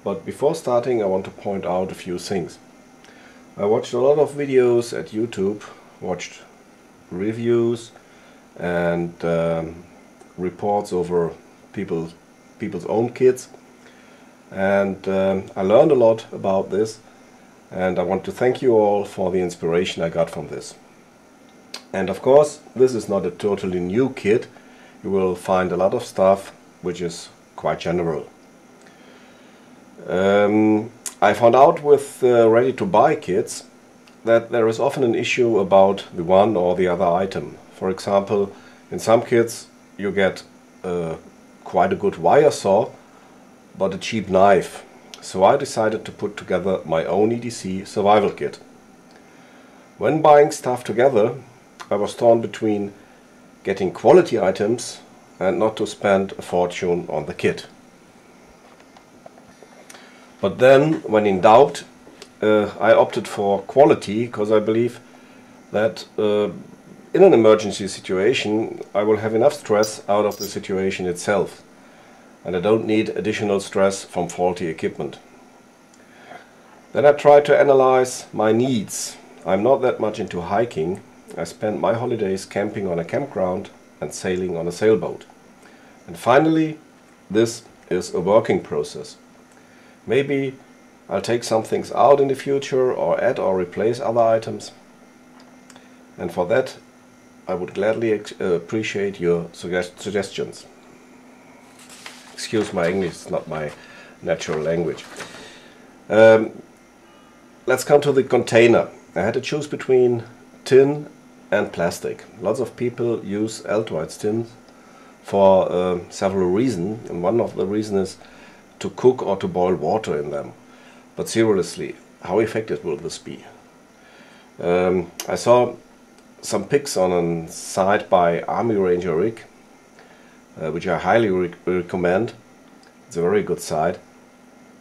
But before starting, I want to point out a few things. I watched a lot of videos at YouTube, watched reviews and reports over people's own kits, and I learned a lot about this, and I want to thank you all for the inspiration I got from this. And of course, this is not a totally new kit. You will find a lot of stuff which is quite general. I found out with ready-to-buy kits that there is often an issue about the one or the other item. For example, in some kits you get quite a good wire saw, but a cheap knife. So I decided to put together my own EDC Survival Kit. When buying stuff together, I was torn between getting quality items and not to spend a fortune on the kit. But then, when in doubt, I opted for quality, because I believe that in an emergency situation I will have enough stress out of the situation itself, and I don't need additional stress from faulty equipment. Then I tried to analyze my needs. I'm not that much into hiking. I spend my holidays camping on a campground and sailing on a sailboat. And finally, this is a working process. Maybe I'll take some things out in the future, or add or replace other items. And for that, I would gladly appreciate your suggestions. Excuse my English, it's not my natural language. Let's come to the container. I had to choose between tin and plastic. Lots of people use Altoids tins for several reasons, and one of the reasons is to cook or to boil water in them. But seriously, how effective will this be? I saw some pics on a site by Army Ranger Rick, which I highly recommend. It's a very good site.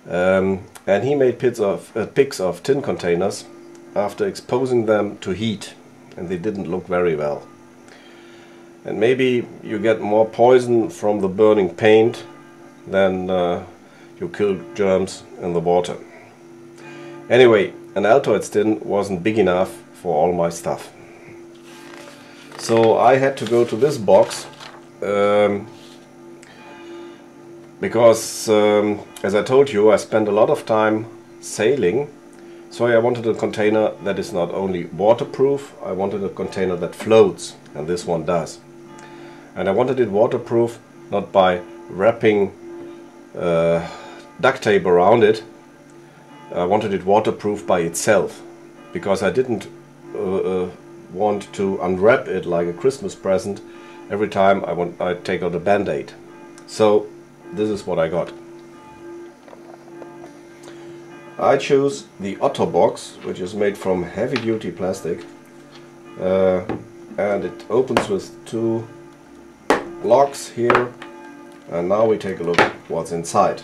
And he made pics of tin containers after exposing them to heat, and they didn't look very well. And maybe you get more poison from the burning paint than you kill germs in the water. Anyway, an Altoids tin wasn't big enough for all my stuff. So I had to go to this box because, as I told you, I spent a lot of time sailing. So I wanted a container that is not only waterproof, I wanted a container that floats, and this one does. And I wanted it waterproof not by wrapping duct tape around it. I wanted it waterproof by itself, because I didn't want to unwrap it like a Christmas present every time I take out a band-aid. So this is what I got. I choose the Otto box, which is made from heavy-duty plastic, and it opens with two locks here. And now we take a look at what's inside.